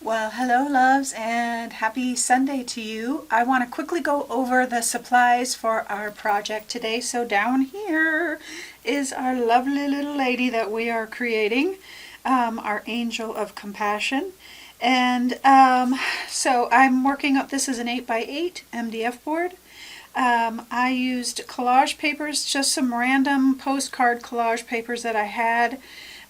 Well, hello loves and happy Sunday to you. I want to quickly go over the supplies for our project today. So down here is our lovely little lady that we are creating, our angel of compassion. And so I'm working up, this is an 8x8 MDF board. I used collage papers, just some random postcard collage papers that I had.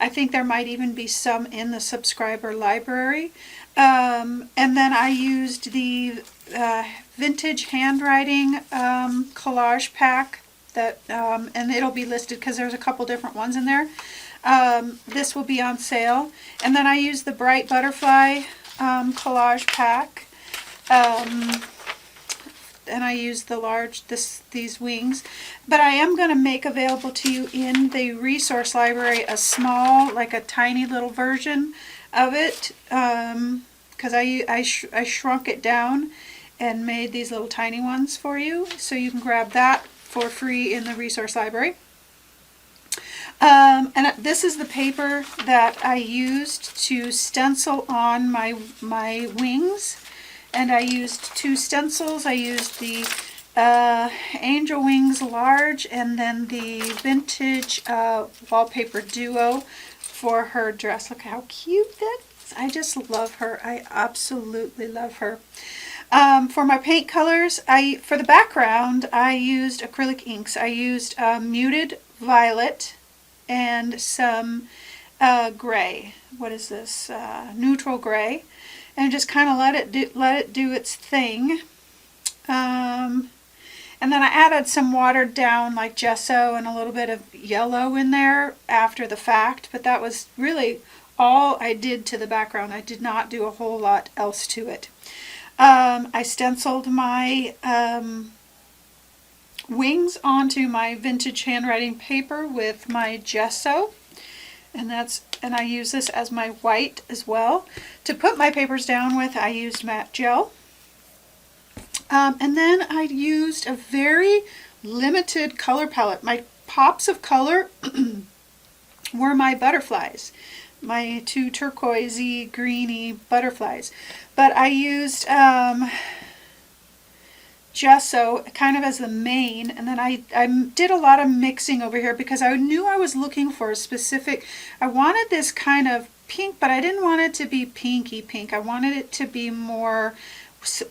I think there might even be some in the subscriber library. And then I used the vintage handwriting collage pack that, and it'll be listed because there's a couple different ones in there. This will be on sale. And then I used the bright butterfly collage pack. And I used the large, these wings. But I am going to make available to you in the resource library a small, like a tiny little version of it, because I shrunk it down and made these little tiny ones for you, so you can grab that for free in the resource library. And this is the paper that I used to stencil on my wings. And I used two stencils. I used the Angel Wings Large and then the Vintage Wallpaper Duo for her dress. Look how cute that is. I just love her. I absolutely love her. For my paint colors, for the background, I used acrylic inks. I used muted violet and some gray. What is this? Neutral gray. And just kind of let it do its thing. And then I added some watered down like gesso and a little bit of yellow in there after the fact, but that was really all I did to the background. I did not do a whole lot else to it. I stenciled my wings onto my vintage handwriting paper with my gesso. And I use this as my white as well. To put my papers down with, I used matte gel. And then I used a very limited color palette. My pops of color were my butterflies, my two turquoisey, greeny butterflies. But I used gesso kind of as the main, and then I did a lot of mixing over here because I knew I was looking for a specific, I wanted this kind of pink, but I didn't want it to be pinky pink. I wanted it to be more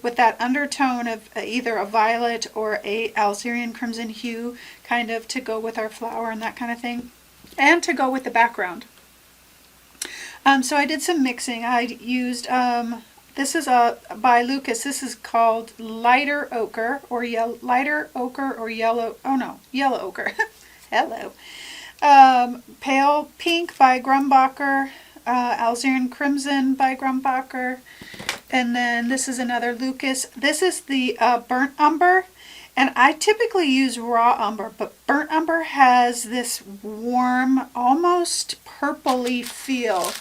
with that undertone of either a violet or a Algerian crimson hue, kind of to go with our flower and that kind of thing, and to go with the background. So I did some mixing. I used this is by Lucas. This is called lighter ochre or yellow Oh no, yellow ochre. Hello. Pale pink by Grumbacher. Algerian crimson by Grumbacher. And then this is another Lucas. This is the burnt umber. And I typically use raw umber, but burnt umber has this warm, almost purpley feel.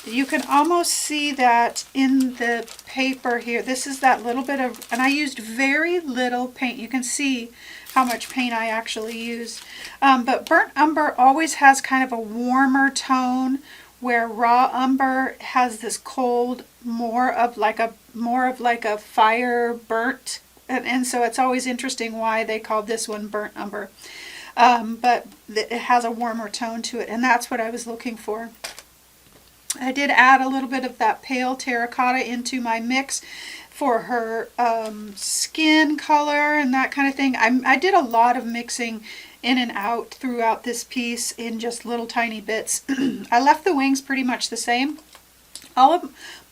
You can almost see that in the paper here. This is that little bit of, and I used very little paint. You can see how much paint I actually used. But burnt umber always has kind of a warmer tone, where raw umber has this cold, more of like a fire burnt. And so it's always interesting why they called this one burnt umber. But it has a warmer tone to it, and that's what I was looking for. I did add a little bit of that pale terracotta into my mix for her skin color and that kind of thing. I did a lot of mixing in and out throughout this piece in just little tiny bits. I left the wings pretty much the same.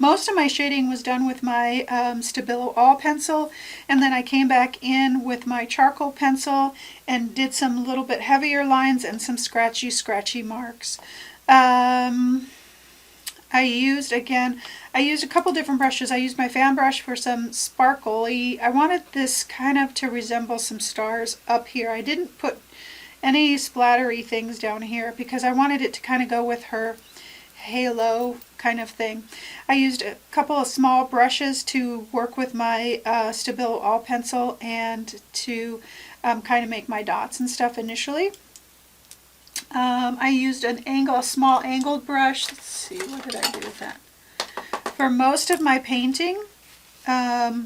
Most of my shading was done with my Stabilo All pencil, and then I came back in with my charcoal pencil and did some little bit heavier lines and some scratchy marks. I used a couple different brushes. I used my fan brush for some sparkly. I wanted this kind of to resemble some stars up here. I didn't put any splattery things down here because I wanted it to kind of go with her halo kind of thing. I used a couple of small brushes to work with my Stabilo All pencil and to kind of make my dots and stuff initially. I used a small angled brush. Let's see, what did I do with that? for most of my painting,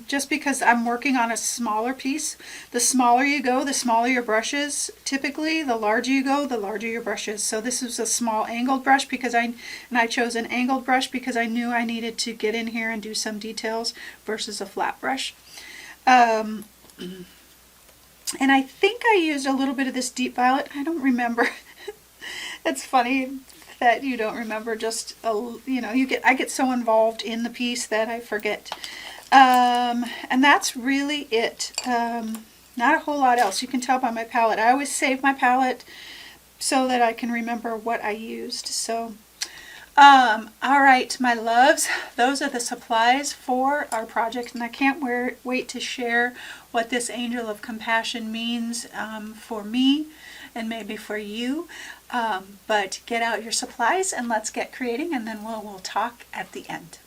just because I'm working on a smaller piece. The smaller you go, the smaller your brushes. Typically, the larger you go, the larger your brushes. So this is a small angled brush because I chose an angled brush because I knew I needed to get in here and do some details versus a flat brush. And I think I used a little bit of this deep violet. I don't remember. It's funny that you don't remember. Just I get so involved in the piece that I forget. And that's really it. Not a whole lot else. You can tell by my palette. I always save my palette so that I can remember what I used. So, all right, my loves, those are the supplies for our project, and I can't wait to share what this Angel of Compassion means for me and maybe for you. But get out your supplies and let's get creating, and then we'll talk at the end.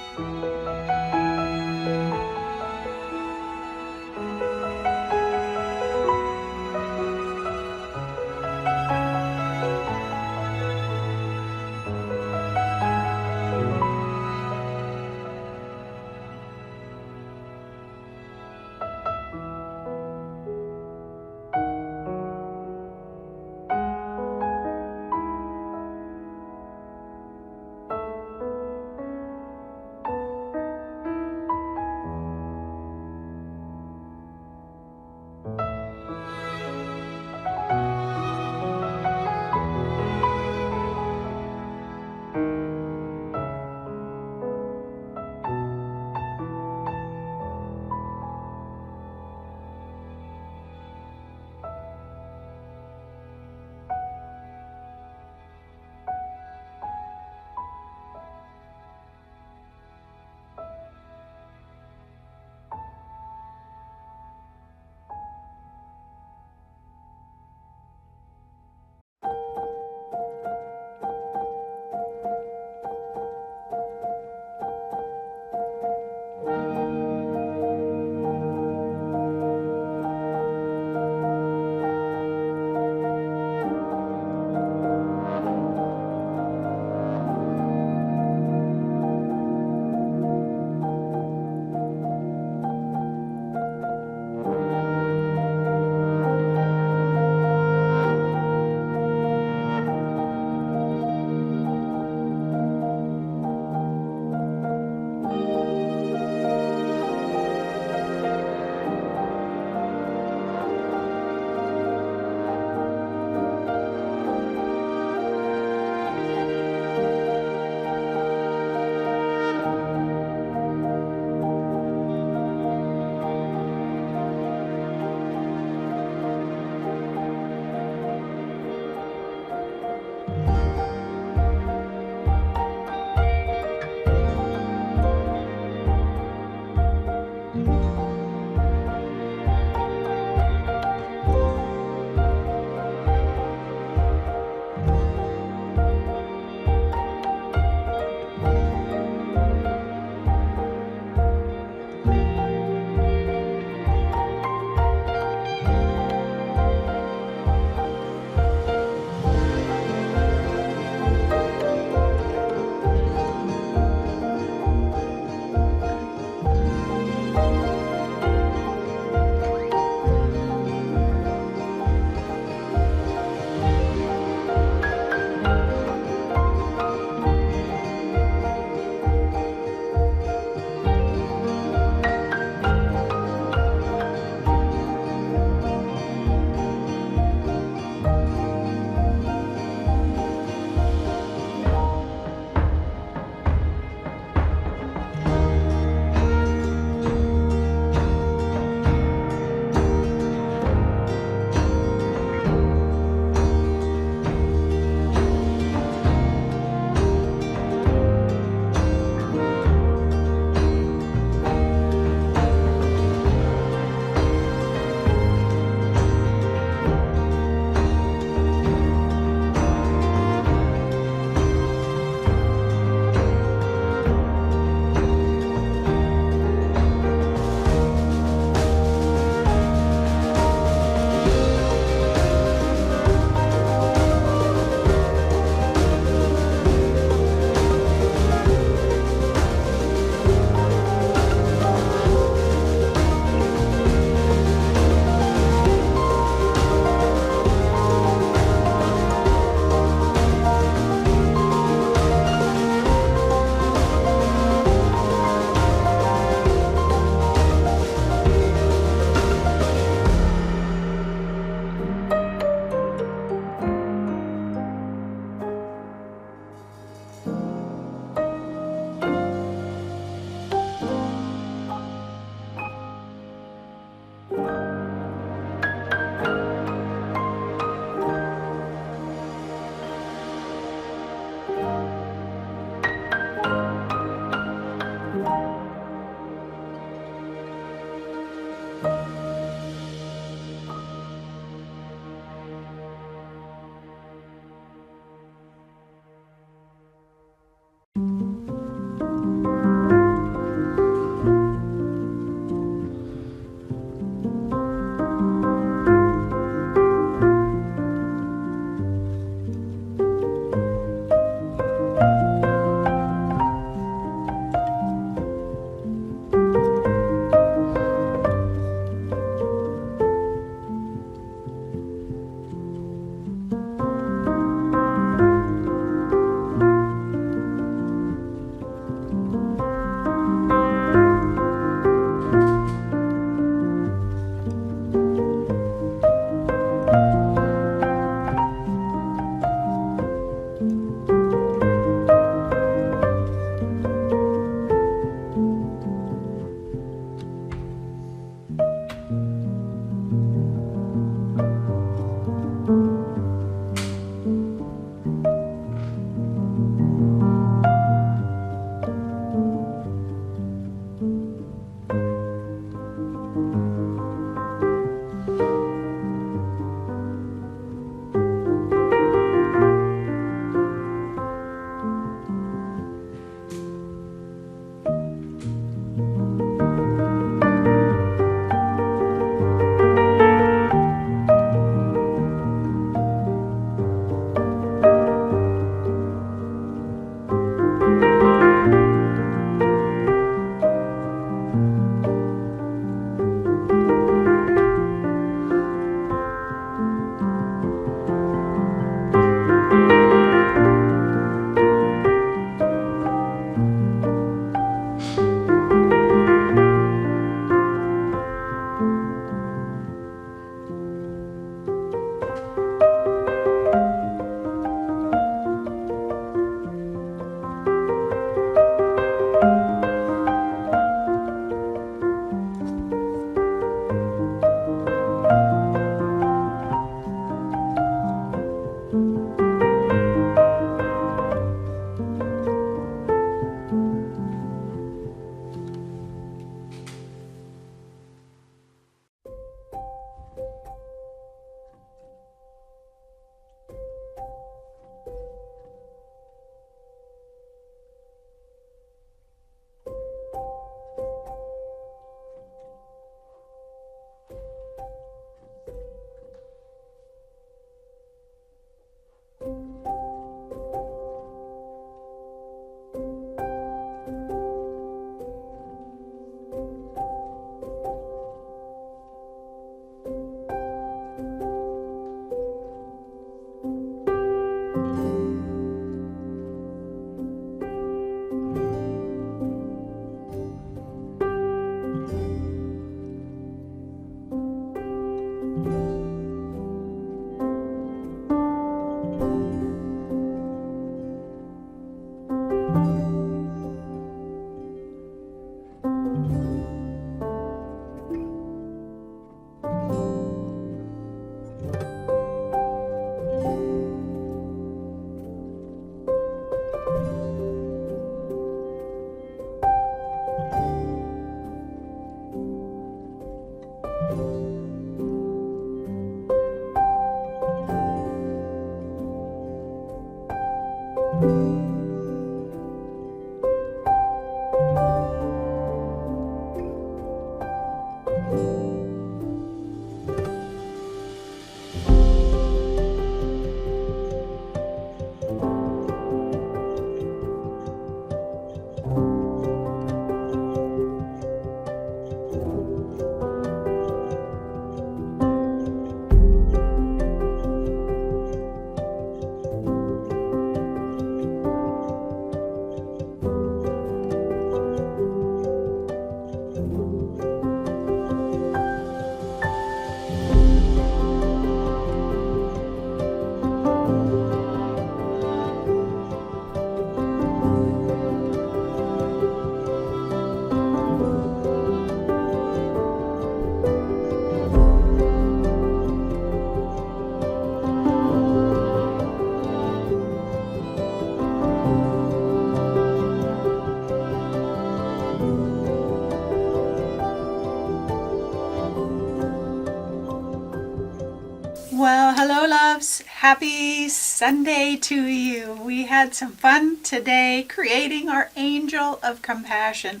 Well, hello loves. Happy Sunday to you. We had some fun today creating our angel of compassion.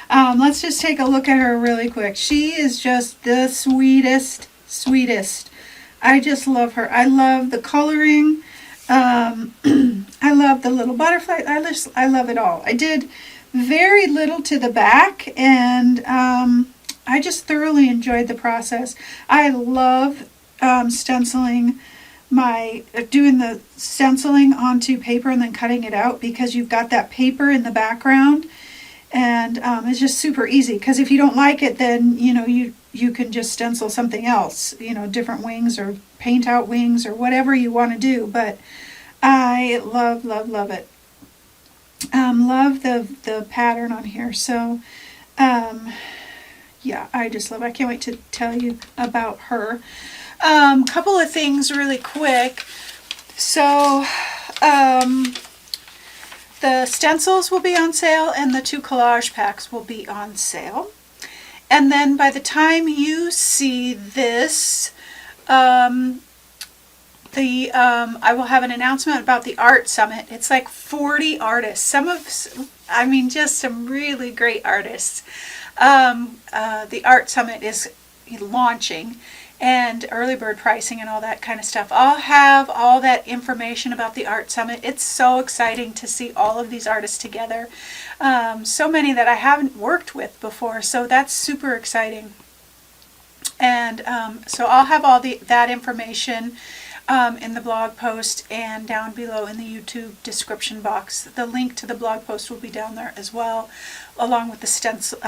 Let's just take a look at her really quick. She is just the sweetest. I just love her. I love the coloring. I love the little butterfly. I love it all. I did very little to the back, and I just thoroughly enjoyed the process. I love stenciling doing the stenciling onto paper and then cutting it out, because you've got that paper in the background, and it's just super easy, because if you don't like it, then you can just stencil something else, different wings, or paint out wings, or whatever you want to do. But I love it. Love the pattern on here. So yeah, I just love it. I can't wait to tell you about her. Couple of things really quick. So the stencils will be on sale, and the 2 collage packs will be on sale. And then by the time you see this, I will have an announcement about the art summit. It's like 40 artists. Just some really great artists. The art summit is launching, and early bird pricing and all that kind of stuff. I'll have all that information about the art summit. It's so exciting to see all of these artists together. So many that I haven't worked with before, so that's super exciting. And so I'll have all that information in the blog post and down below in the YouTube description box. The link to the blog post will be down there as well, along with the stencil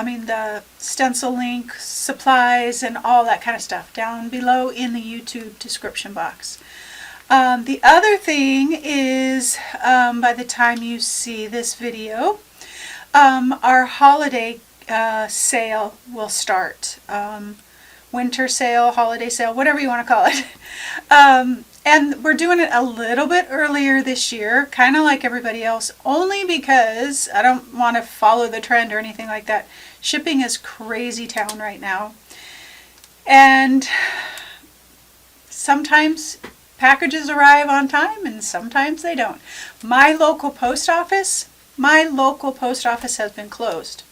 link, supplies, and all that kind of stuff down below in the YouTube description box. The other thing is, by the time you see this video, our holiday sale will start. Winter sale, holiday sale, whatever you want to call it. And we're doing it a little bit earlier this year, kind of like everybody else, only because I don't want to follow the trend or anything like that. Shipping is crazy town right now. And sometimes packages arrive on time and sometimes they don't. My local post office has been closed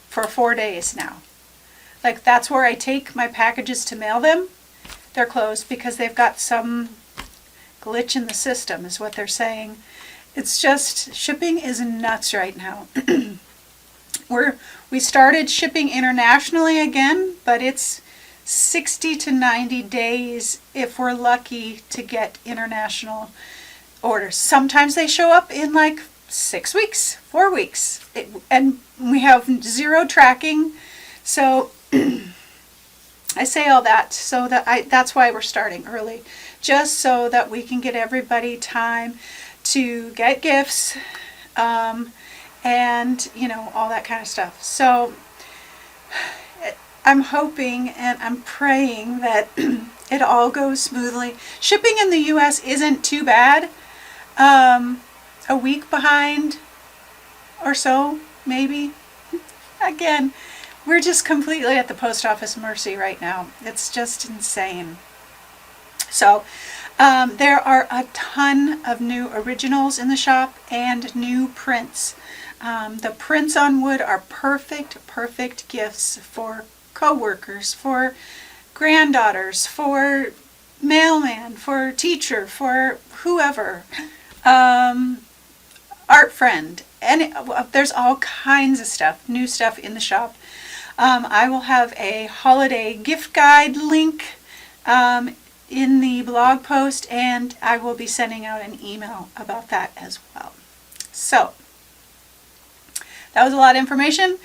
for 4 days now. Like, that's where I take my packages to mail them. They're closed because they've got some glitch in the system, is what they're saying. It's just, shipping is nuts right now. We started shipping internationally again, but it's 60 to 90 days if we're lucky to get international orders. Sometimes they show up in like 6 weeks, 4 weeks, and we have zero tracking. So I say all that so that that's why we're starting early, just so that we can get everybody time to get gifts, and all that kind of stuff. So I'm hoping and I'm praying that it all goes smoothly. Shipping in the US isn't too bad. A week behind or so, maybe. Again, we're just completely at the post office mercy right now. It's just insane. So there are a ton of new originals in the shop and new prints. The prints on wood are perfect gifts for co-workers, for granddaughters, for mailman, for teacher, for whoever, art friend. And there's all kinds of stuff, new stuff in the shop. I will have a holiday gift guide link in the blog post, and I will be sending out an email about that as well. So that was a lot of information.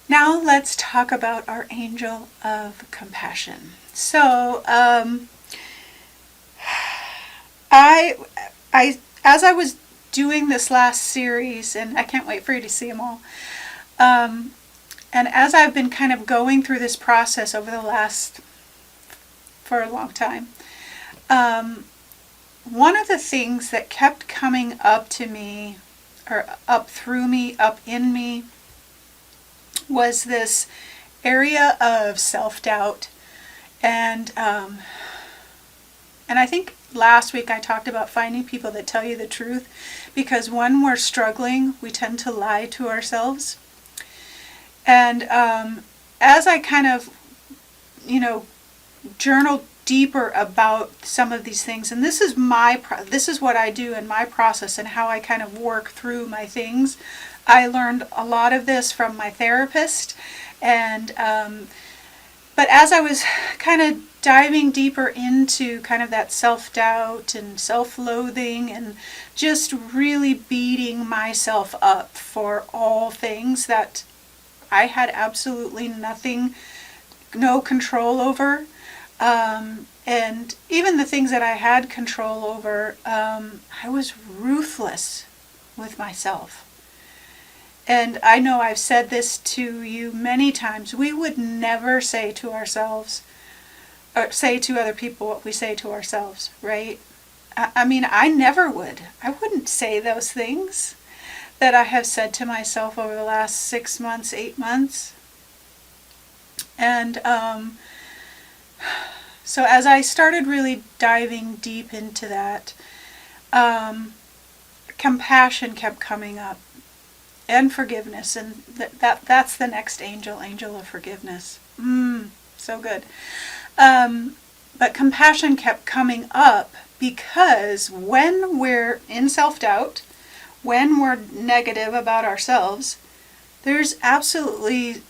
Now let's talk about our angel of compassion. So as I was doing this last series, and I can't wait for you to see them all, and as I've been kind of going through this process for a long time, one of the things that kept coming up to me, or up through me, up in me, was this area of self-doubt and And I think last week I talked about finding people that tell you the truth, because when we're struggling, we tend to lie to ourselves. And as I kind of, journal deeper about some of these things, and this is what I do in my process and how I kind of work through my things. I learned a lot of this from my therapist, and but as I was kind of diving deeper into kind of that self-doubt and self-loathing and just really beating myself up for all things that I had absolutely no control over. And even the things that I had control over, I was ruthless with myself. And I know I've said this to you many times. We would never say to ourselves, or say to other people what we say to ourselves, right? I mean, I never would. I wouldn't say those things that I have said to myself over the last 6 months, 8 months. And so as I started really diving deep into that, compassion kept coming up, and forgiveness, and that's the next angel of forgiveness. So good. But compassion kept coming up because when we're in self-doubt, when we're negative about ourselves, there's absolutely,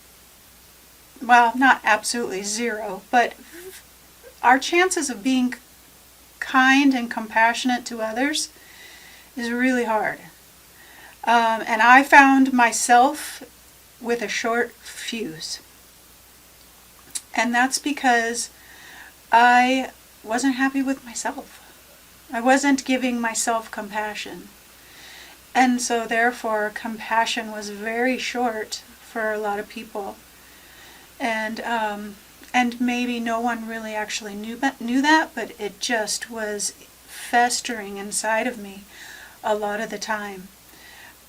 well, not absolutely zero, but our chances of being kind and compassionate to others is really hard. And I found myself with a short fuse. And that's because I wasn't happy with myself. I wasn't giving myself compassion. And so therefore compassion was very short for a lot of people. And maybe no one really actually knew that, but it just was festering inside of me a lot of the time.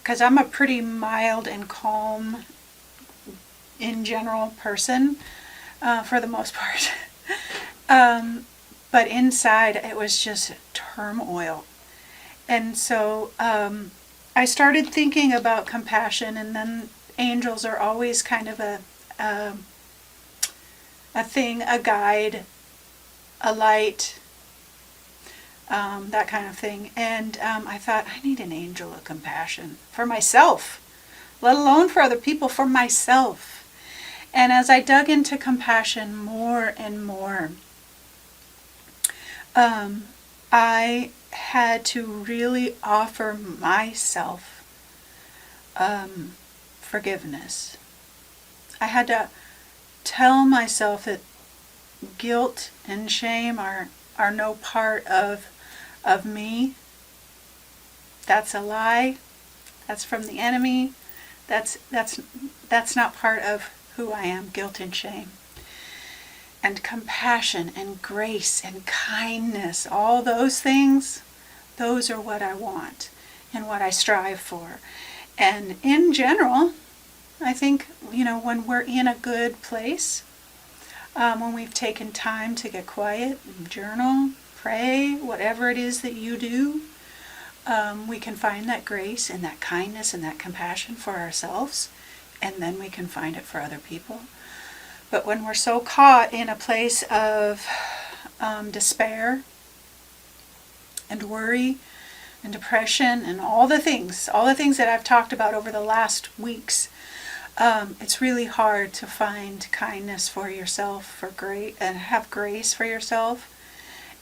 Because I'm a pretty mild and calm, in general, person, for the most part. But inside, it was just turmoil. And so I started thinking about compassion, and then angels are always kind of a thing, a guide, a light, that kind of thing. And I thought, I need an angel of compassion for myself, let alone for other people, for myself. And as I dug into compassion more and more, I had to really offer myself forgiveness. I had to tell myself that guilt and shame are no part of me. That's a lie. That's from the enemy. That's not part of who I am, guilt and shame. And compassion and grace and kindness, all those things, those are what I want and what I strive for. And in general, I think, when we're in a good place, when we've taken time to get quiet, journal, pray, whatever it is that you do, we can find that grace and that kindness and that compassion for ourselves, and then we can find it for other people. But when we're so caught in a place of despair and worry and depression and all the things that I've talked about over the last weeks, it's really hard to find kindness for yourself, and have grace for yourself.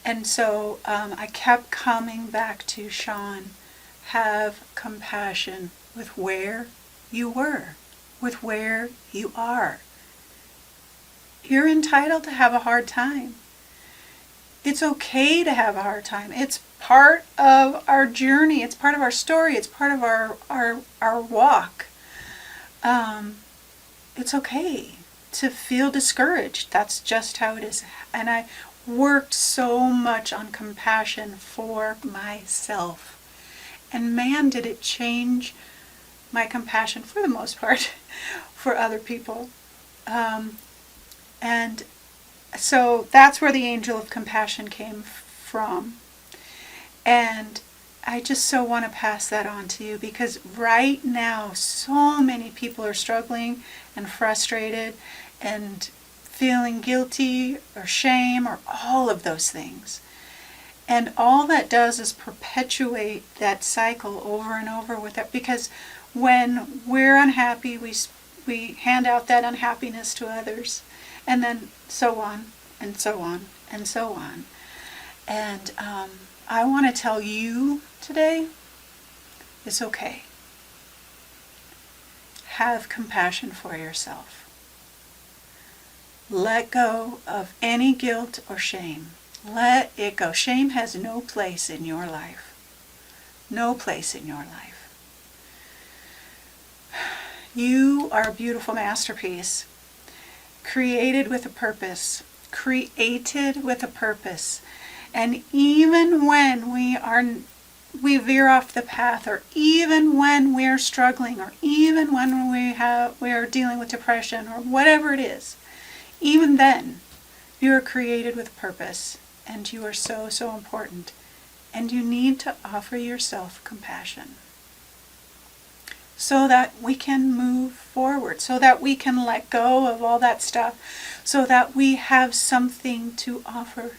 And so I kept coming back to Shawn. Have compassion with where you were, with where you are. You're entitled to have a hard time. It's okay to have a hard time. It's part of our journey. It's part of our story. It's part of our walk. It's okay to feel discouraged. That's just how it is. And I worked so much on compassion for myself. And man, did it change my compassion, for the most part, for other people. And so that's where the angel of compassion came from. And I just so want to pass that on to you, because right now so many people are struggling and frustrated and feeling guilty or shame or all of those things. And all that does is perpetuate that cycle over and over with that, because when we're unhappy, we hand out that unhappiness to others, and then so on and so on and so on. And I want to tell you today, it's okay. Have compassion for yourself. Let go of any guilt or shame. Let it go. Shame has no place in your life. No place in your life. You are a beautiful masterpiece, created with a purpose. Created with a purpose. And even when we veer off the path, or even when we're struggling, or even when we are dealing with depression, or whatever it is, even then, you are created with purpose, and you are so, so important. And you need to offer yourself compassion, so that we can move forward, so that we can let go of all that stuff, so that we have something to offer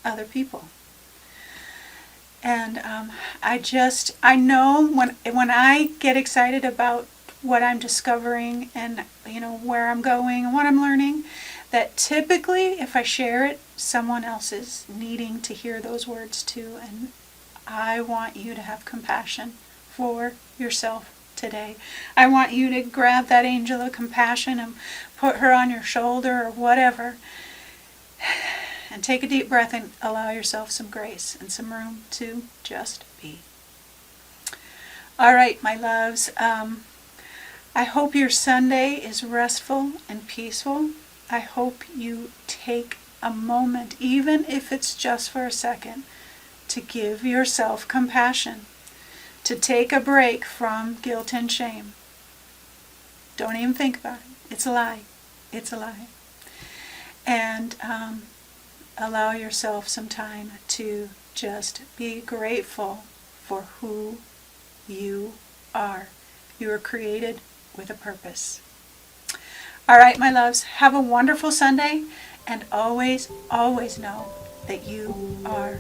other people. And I know when I get excited about what I'm discovering, and where I'm going and what I'm learning, that typically if I share it, someone else is needing to hear those words too. And I want you to have compassion for yourself today. I want you to grab that angel of compassion and put her on your shoulder or whatever, and take a deep breath and allow yourself some grace and some room to just be. All right, my loves. I hope your Sunday is restful and peaceful. I hope you take a moment, even if it's just for a second, to give yourself compassion, to take a break from guilt and shame. Don't even think about it. It's a lie. It's a lie. And allow yourself some time to just be grateful for who you are. You were created with a purpose. All right, my loves, have a wonderful Sunday, and always, always know that you are